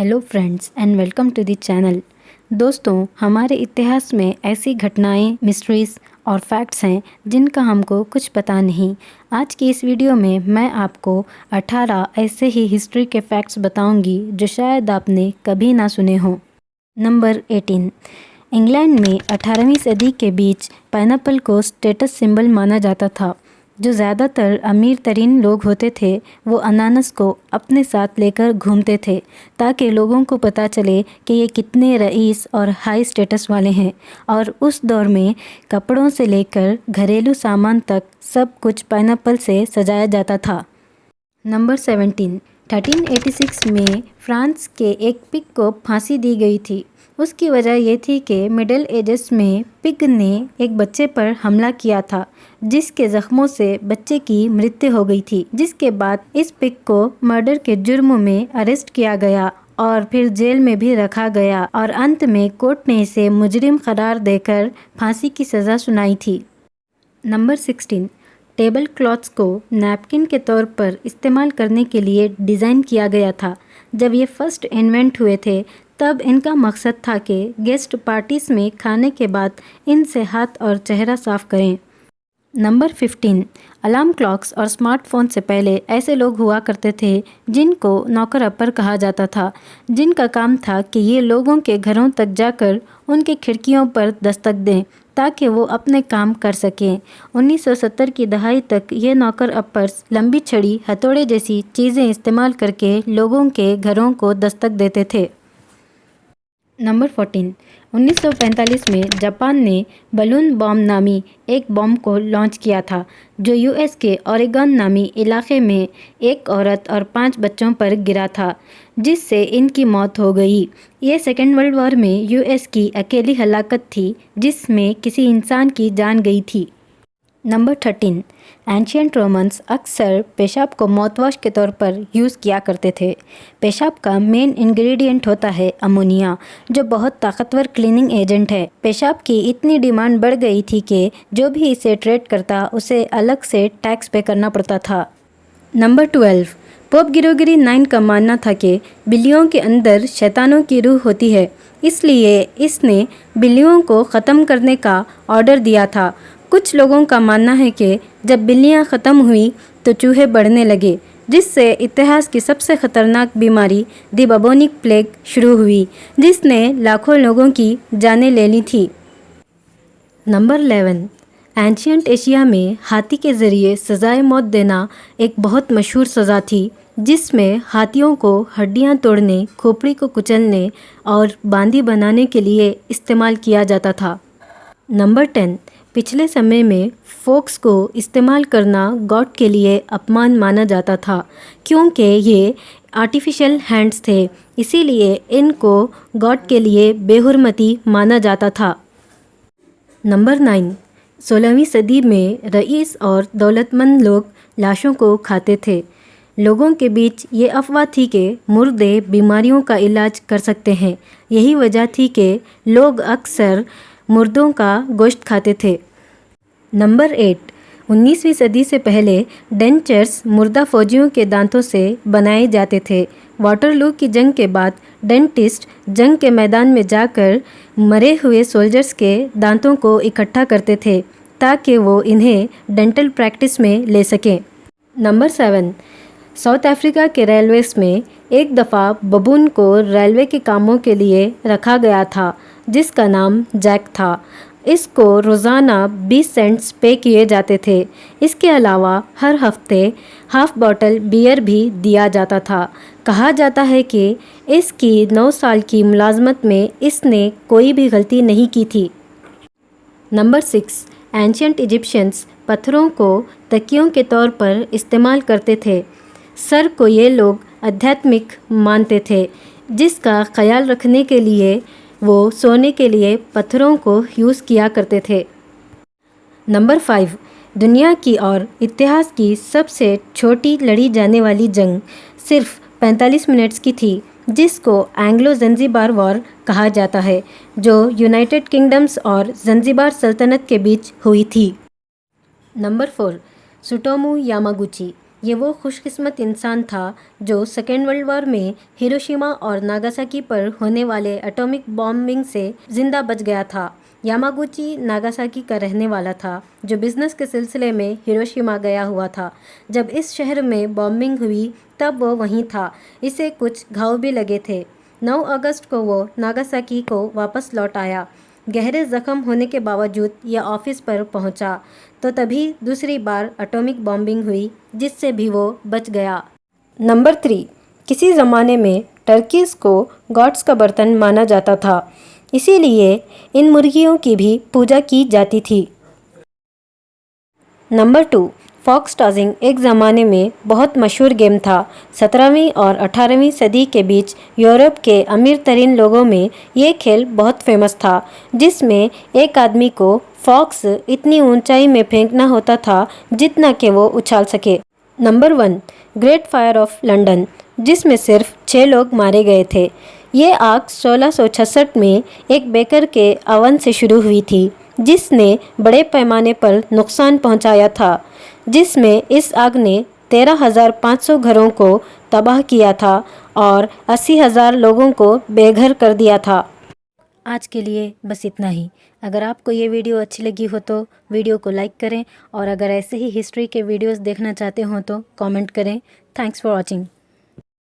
Hello friends and welcome to the channel. दोस्तों, हमारे इतिहास में ऐसी घटनाएं, मिस्ट्रीज़ और फैक्ट्स हैं जिनका हमको कुछ पता नहीं। आज की इस वीडियो में मैं आपको 18 ऐसे ही हिस्ट्री के फैक्ट्स बताऊंगी जो शायद आपने कभी ना सुने हों। नंबर 18। इंग्लैंड में 18वीं सदी के बीच पाइनएप्पल को स्टेटस सिंबल माना जाता था। जो ज़्यादातर अमीर तरीन लोग होते थे वो अनानस को अपने साथ लेकर घूमते थे ताकि लोगों को पता चले कि ये कितने रईस और हाई स्टेटस वाले हैं। और उस दौर में कपड़ों से लेकर घरेलू सामान तक सब कुछ पाइनएप्पल से सजाया जाता था। नंबर 17। 1386 में फ्रांस के एक पिग को फांसी दी गई थी। उसकी वजह ये थी कि मिडिल एजेस में पिग ने एक बच्चे पर हमला किया था जिसके ज़ख्मों से बच्चे की मृत्यु हो गई थी, जिसके बाद इस पिग को मर्डर के जुर्म में अरेस्ट किया गया और फिर जेल में भी रखा गया और अंत में कोर्ट ने इसे मुजरिम करार देकर फांसी की सज़ा सुनाई थी। नंबर 16। टेबल क्लॉथ्स को नैपकिन के तौर पर इस्तेमाल करने के लिए डिज़ाइन किया गया था। जब ये फर्स्ट इन्वेंट हुए थे तब इनका मकसद था कि गेस्ट पार्टीज़ में खाने के बाद इनसे हाथ और चेहरा साफ करें। नंबर 15। अलार्म क्लॉक्स और स्मार्टफोन से पहले ऐसे लोग हुआ करते थे जिनको नौकर अपर कहा जाता था, जिनका काम था कि ये लोगों के घरों तक जाकर उनके खिड़कियों पर दस्तक दें ताकि वो अपने काम कर सकें। 1970 की दहाई तक ये नौकर अपर्स लंबी छड़ी, हथौड़े जैसी चीज़ें इस्तेमाल करके लोगों के घरों को दस्तक देते थे। नंबर 14। 1945 में जापान ने बलून बॉम्ब नामी एक बॉम्ब को लॉन्च किया था जो यूएस के ओरेगन नामी इलाके में एक औरत और 5 बच्चों पर गिरा था, जिससे इनकी मौत हो गई। ये सेकेंड वर्ल्ड वॉर में यूएस की अकेली हलाकत थी जिसमें किसी इंसान की जान गई थी। नंबर 13। एंशियंट रोमन्स अक्सर पेशाब को माउथवॉश के तौर पर यूज़ किया करते थे। पेशाब का मेन इंग्रेडिएंट होता है अमोनिया, जो बहुत ताकतवर क्लीनिंग एजेंट है। पेशाब की इतनी डिमांड बढ़ गई थी कि जो भी इसे ट्रेड करता उसे अलग से टैक्स पे करना पड़ता था। नंबर 12। पोप ग्रेगरी 9 का मानना था कि बिल्लियों के अंदर शैतानों की रूह होती है, इसलिए इसने बिल्लियों को ख़त्म करने का ऑर्डर दिया था। कुछ लोगों का मानना है कि जब बिल्लियां ख़त्म हुई तो चूहे बढ़ने लगे, जिससे इतिहास की सबसे ख़तरनाक बीमारी दी बबोनिक प्लेग शुरू हुई, जिसने लाखों लोगों की जानें ले ली थी। नंबर 11। एंशियंट एशिया में हाथी के ज़रिए सज़ाए मौत देना एक बहुत मशहूर सज़ा थी, जिसमें हाथियों को हड्डियां तोड़ने, खोपड़ी को कुचलने और बांदी बनाने के लिए इस्तेमाल किया जाता था। नंबर 10। पिछले समय में फोक्स को इस्तेमाल करना गॉड के लिए अपमान माना जाता था क्योंकि ये आर्टिफिशियल हैंड्स थे, इसीलिए इनको गॉड के लिए बेहुरमती माना जाता था। नंबर 9। 16वीं सदी में रईस और दौलतमंद लोग लाशों को खाते थे। लोगों के बीच ये अफवाह थी कि मुर्दे बीमारियों का इलाज कर सकते हैं। यही वजह थी कि लोग अक्सर मुर्दों का गोश्त खाते थे। नंबर 8। 19वीं सदी से पहले डेंचर्स मुर्दा फौजियों के दांतों से बनाए जाते थे। वाटरलू की जंग के बाद डेंटिस्ट जंग के मैदान में जाकर मरे हुए सोल्जर्स के दांतों को इकट्ठा करते थे ताकि वो इन्हें डेंटल प्रैक्टिस में ले सकें। नंबर 7। साउथ अफ्रीका के रेलवेज़ में एक दफ़ा बबून को रेलवे के कामों के लिए रखा गया था जिसका नाम जैक था। इसको रोज़ाना 20 सेंट्स पे किए जाते थे। इसके अलावा हर हफ्ते हाफ बॉटल बियर भी दिया जाता था। कहा जाता है कि इसकी 9 साल की मुलाजमत में इसने कोई भी गलती नहीं की थी। नंबर 6। एंशियंट इजिप्शियंस पत्थरों को तकियों के तौर पर इस्तेमाल करते थे। सर को ये लोग आध्यात्मिक मानते थे, जिसका ख्याल रखने के लिए वो सोने के लिए पत्थरों को यूज़ किया करते थे। नंबर 5। दुनिया की और इतिहास की सबसे छोटी लड़ी जाने वाली जंग सिर्फ 45 मिनट्स की थी, जिसको एंग्लो ज़ंजीबार वॉर कहा जाता है, जो यूनाइटेड किंगडम्स और ज़ंजीबार सल्तनत के बीच हुई थी। नंबर 4। सुटोमू यामागुची یہ وہ خوش قسمت انسان تھا جو سیکنڈ ورلڈ وار میں ہیروشیما اور ناگاساکی پر ہونے والے ایٹامک بامبنگ سے زندہ بچ گیا تھا۔ یاماگوچی ناگاساکی کا رہنے والا تھا جو بزنس کے سلسلے میں ہیروشیما گیا ہوا تھا۔ جب اس شہر میں بامبنگ ہوئی تب وہ وہیں تھا۔ اسے کچھ گھاؤ بھی لگے تھے۔ 9 اگست کو وہ ناگاساکی کو واپس لوٹ آیا۔ گہرے زخم ہونے کے باوجود یہ آفس پر پہنچا تو تبھی دوسری بار ایٹامک بامبنگ ہوئی جس سے بھی وہ بچ گیا۔ نمبر 3، کسی زمانے میں ٹرکیز کو گاڈس کا برتن مانا جاتا تھا، اسی لیے ان مرغیوں کی بھی پوجا کی جاتی تھی۔ نمبر 2، فاکس ٹازنگ ایک زمانے میں بہت مشہور گیم تھا۔ 17ویں اور 18ویں صدی کے بیچ یورپ کے امیر ترین لوگوں میں یہ کھیل بہت فیمس تھا، جس میں ایک آدمی کو فاکس اتنی اونچائی میں پھینکنا ہوتا تھا جتنا کہ وہ اچھال سکے۔ Number 1، great fire of London, جس میں صرف 6 لوگ مارے گئے تھے۔ یہ آگ 1666 میں ایک بیکر کے اوون سے شروع ہوئی تھی جس نے بڑے پیمانے پر نقصان پہنچایا تھا، جس میں اس آگ نے 13,500 گھروں کو تباہ کیا تھا اور 80,000 لوگوں کو بے گھر کر دیا تھا۔ آج کے لیے بس اتنا ہی۔ اگر آپ کو یہ ویڈیو اچھی لگی ہو تو ویڈیو کو لائک کریں، اور اگر ایسے ہی ہسٹری کے ویڈیوز دیکھنا چاہتے ہوں تو کامنٹ کریں۔ Thanks for watching.